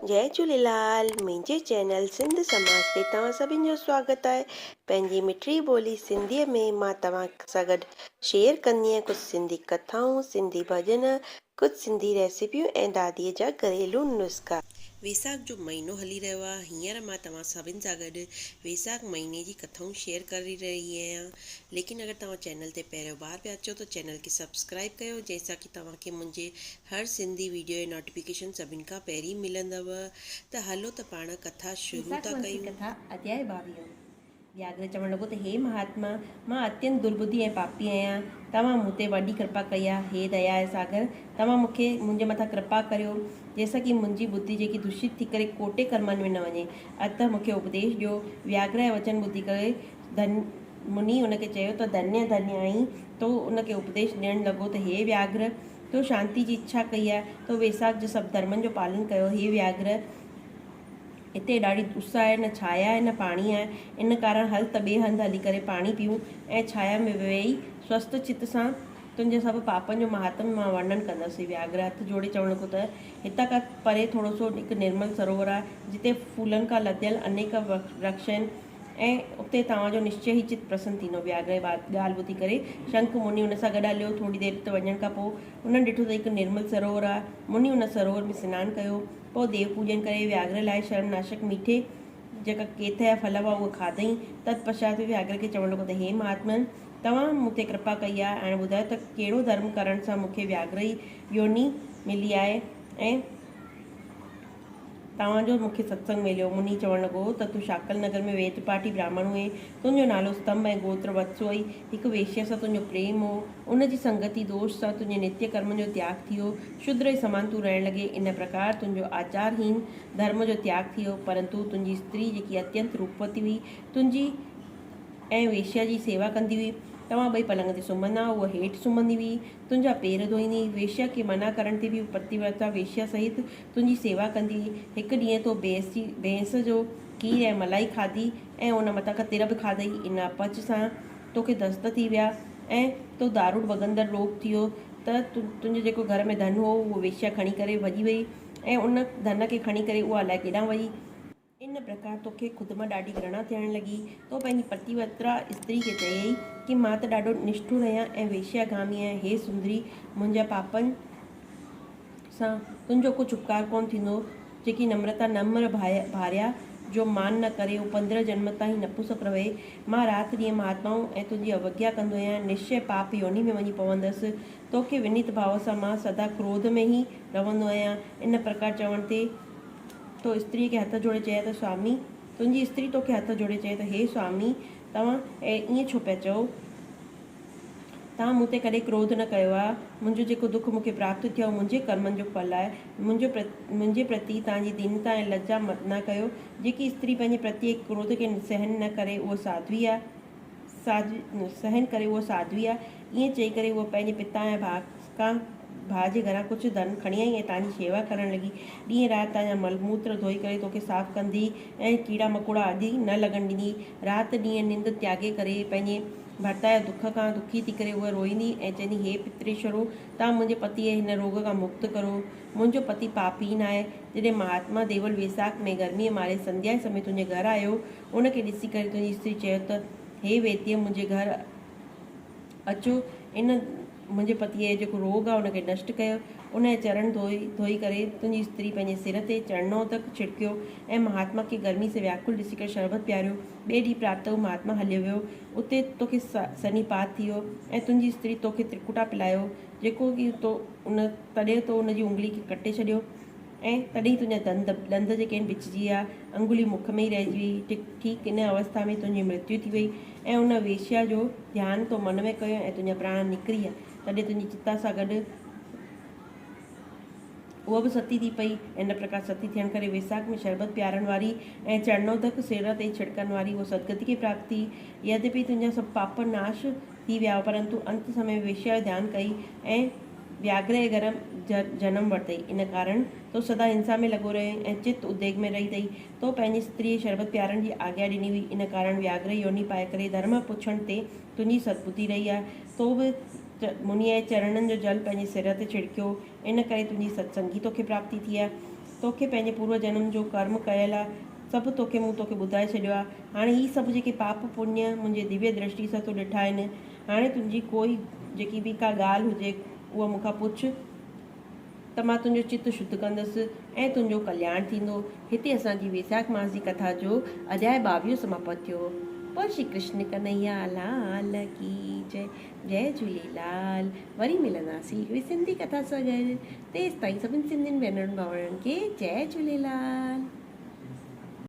जय झूलेलाल। मुंहिंजे चैनल सिंध समाज ते तव्हां सभिनि जो स्वागत आहे। पंहिंजी मिठड़ी ॿोली सिंधीअ में मां तव्हां सां गॾु शेयर कंदी आहियां कुझु सिंधी कथाऊं, सिंधी भॼन, कुझु सिंधी रेसिपियूं ऐं दादीअ जा घरेलू नुस्ख़ा। वैसाख जो महीनो हली रहियो आहे। हींअर मां तव्हां सभिनि सां गॾु वैसाख महीने जी कथाऊं शेयर करे रही आहियां। लेकिन अगरि तव्हां चैनल ते पहिरियों बार पिया अचो त चैनल खे सब्सक्राइब कयो, जंहिंसां कि तव्हांखे मुंहिंजे हर सिंधी वीडियो जी नोटिफिकेशन सभिनि खां पहिरीं मिलंदव। त हलो त पाण कथा शुरू था कयूं। कथा अध्याय 22। व्याघ्र चवण लॻो त हे महात्मा, मां अत्यंत दुर्बुद्धि ऐं पापी आहियां। तव्हां मूं ते वॾी कृपा कई आहे। हे दया ऐं सागर, तव्हां मूंखे मुंहिंजे मथां कृपा करियो, जंहिंसां कि मुंहिंजी बुद्धि जेकी दूषित थी करे कोटे कर्मनि में न वञे। अतः मूंखे उपदेश ॾियो। व्याघ्र ऐं वचन ॿुधी करे मुनि उनखे चयो त धन्य धन्य आहीं। तो उनखे उपदेश ॾियणु लॻो त हे व्याघ्र, तो शांति जी इच्छा कई आहे, तो वैसाख जो सभु धर्मनि जो पालन कयो। हे व्याघ्र, हिते ॾाढी उस आहे, न छाया आहे न पाणी आहे। इन कारण हल त ॿिए हंधि हली करे पाणी पीऊं ऐं छाया में वेही स्वस्थ चित सां तुंहिंजे सभु पापनि जो महात्म मां वर्णन कंदसि। व्याघ्र हथ जोड़े चवण लॻो त हितां खां परे थोरो सो हिकु निर्मल सरोवर आहे, जिते फूलनि खां लदियल अनेक वृक्ष आहिनि ऐं उते तव्हांजो निश्चय ई चित प्रसन्न थींदो। व्याघ्र ॻाल्हि ॿुधी करे शंख मुनि उन सां गॾु हलियो। थोरी देरि त वञण खां पोइ उन्हनि ॾिठो त हिकु निर्मल सरोवर आहे। मुनि उन सरोवर में सनानु कयो, पोइ देव पूॼन करे व्याघ्र लाइ शर्मनाशक मीठे जेका केथ जा फल हुआ उहे खाधई। तत्पश्चात व्याघ्र खे चवणु लॻो त हे महात्मन, तव्हां मूं ते कृपा कई आहे। हाणे ॿुधायो त कहिड़ो धर्म करण सां मूंखे व्याघ्र जी योनी मिली आहे ऐं तव्हांजो मूंखे सत्संग मिलियो। मुनि चवणु लॻो त तूं शाकल नगर में वेद पाठी ब्राह्मण हुए, तुंहिंजो नालो स्तंभ ऐं गोत्र वत्स हुई। हिकु वेश्या सां तुंहिंजो प्रेम हो, उनजी संगति दोष सां तुंहिंजे नित्य कर्मनि जो त्याग थी वियो। शूद्र जे समान तूं रहण लॻे। इन प्रकार तुंहिंजो आचारहीन धर्म जो त्याग थी वियो। परंतु तुंहिंजी स्त्री जेकी अत्यंत रूपवती हुई, तुंहिंजी ऐं वेश्या जी सेवा कंदी हुई। तव्हां ॿई पलंग ते सुम्हंदा, उहा हेठि सुम्हंदी हुई, तुंहिंजा पेर धोईंदी। वेश्या खे मना करण ते बि पतिव्रता वेश्या सहित तुंहिंजी सेवा कंदी हुई। हिकु ॾींहुं तो भैंस जो खीर ऐं मलाई खाधी ऐं उन मथां खां तिर बि खाधई। इन अपच सां तोखे दस्त थी विया ऐं तो दारूड़ वॻंदड़ रोग थी वियो। त तुंहिंजो जेको घर में धन हो उहो वेश्या खणी करे भॼी वई ऐं उन धन खे खणी करे उहा अलाए केॾांहुं वई। इन प्रकार तोखे ख़ुदि मां ॾाढी घृणा थियण लॻी। तो पंहिंजी पतिव्रता स्त्री खे चयई कि मां त ॾाढो निष्ठुर आहियां ऐं वेश्यागामी आहियां। हे सुंदरी, मुंहिंजा पापनि सां तुंहिंजो कुझु उपकार कोन थींदो। जेकी नम्रता नम्र भार्या जो मान न करे, उहो 15 जन्म ताईं नपुंसक रहे। मां राति ॾींहुं महात्माऊं ऐं तुंहिंजी अवज्ञा कंदो आहियां, निश्चय पाप योनी में वञी पवंदसि। तोखे विनीत भाव सां मां सदा क्रोध में ई रहंदो आहियां। इन प्रकार चवण ते तो स्त्रीअ खे हथ जोड़े चए त स्वामी, तुंहिंजी स्त्री तोखे हथ जोड़े चए त हे स्वामी, तव्हां ईअं छो पिया चओ? तव्हां मूं ते कॾहिं क्रोध न कयो आहे। मुंहिंजो जेको दुख मूंखे प्राप्त थियो आहे मुंहिंजे कर्मनि जो फल आहे। मुंहिंजे प्रति तव्हांजी दीनता ऐं लज्जा न कयो। जेकी स्त्री पंहिंजे प्रति क्रोध खे सहन न करे उहा साध्वी आहे, सहन करे उहा साध्वी आहे। ईअं चई करे उहा पंहिंजे पिता ऐं भाउ जे घरां कुझु धन खणी आई ऐं तव्हांजी शेवा करणु लॻी। ॾींहुं राति तव्हांजा मलमूत्र धोई करे तोखे साफ़ु कंदी ऐं कीड़ा मकोड़ा आदि न लॻण ॾींदी। राति ॾींहुं निंड त्यागे करे पंहिंजे भर्ता जे दुख खां दुखी थी करे उहा रोईंदी ऐं चवंदी, हे पितृश्वरो, तव्हां मुंहिंजे पतीअ हिन रोग खां मुक्त करो। मुंहिंजो पति पापीन आहे। जॾहिं महात्मा देवल वैसाख में गर्मीअ मारे संध्या समय तुंहिंजे घर आयो, उनखे ॾिसी करे तुंहिंजी स्त्री चयो त हे वैद्य, मुंहिंजे घर अचो, इन मुंहिंजे पतीअ जो जेको रोग आहे उनखे नष्ट कयो। उन जे चरण धोई करे तुंहिंजी स्त्री पंहिंजे सिर ते चरणो तक छिड़कियो ऐं महात्मा खे गर्मी से व्याकुल ॾिसी करे शरबत पियारियो। ॿिए ॾींहुं प्रातः महात्मा हलियो वियो। उते तोखे सनीपात थी वियो ऐं तुंहिंजी स्त्री तोखे त्रिकुटा पिलायो, जेको कि तॾहिं तो उनजी उंगली खे कटे छॾियो ऐं तॾहिं तुंहिंजा ॾंद जेके आहिनि बिछजी विया, अंगुली मुख में ई रहिजी वई। ठीकु इन अवस्था में तुंहिंजी मृत्यु थी वई ऐं उन वेश्या जो ध्यानु तो मन में कयो ऐं तुंहिंजा प्राण निकिरी विया। तॾहिं तुंहिंजी चिता सां गॾु उहा बि सती थी पई। इन प्रकार सती थियण करे वैसाख में शरबत पियारण वारी ऐं चरणो तक सिर ते छिड़कण वारी उहा सदगति खे प्राप्त थी। यद्यपि तुंहिंजा सभु पाप नाश थी विया, परंतु अंत समय वेश्या जो ध्यानु कई ऐं व्याघ्र जे घर जनम वरितई। इन कारण तो सदा हिंसा में लॻो रहे ऐं चित्त उद्वेग में रही अथई। तो पंहिंजी स्त्री शरबत पियारण जी आज्ञा ॾिनी हुई। इन कारण व्याघ्र योनी पाए करे धर्म पुछण ते तुंहिंजी सद्बुद्धि रही आहे। तो बि मुनीअ जे चरणनि जो जल पंहिंजे सिर ते छिड़कियो। इन करे तुंहिंजी सत्संगी तोखे प्राप्ति थी आहे। तोखे पंहिंजे पूर्व जनम जो कर्म कयल आहे सभु तोखे मूं तोखे ॿुधाए छॾियो आहे। हाणे ही सभु जेके पाप पुण्य मुंहिंजे दिव्य दृष्टि सां तूं ॾिठा आहिनि, हाणे तुंहिंजी कोई जेकी बि का ॻाल्हि हुजे उहा मूंखां पुछ त मां तुंहिंजो चित्त शुद्ध कंदसि ऐं तुंहिंजो कल्याण थींदो। हिते असांजी वैसाख मास जी कथा जो अध्याय 22 समाप्त थियो। बोल श्री कृष्ण कन्हैया लाल की जय। जय झूलेलाल। वरी मिलंदासीं हिकिड़ी सिंधी कथा सां गॾु। तेसि ताईं सभिनि सिंधियुनि भेनरुनि भाउरनि खे जय झूलेलाल।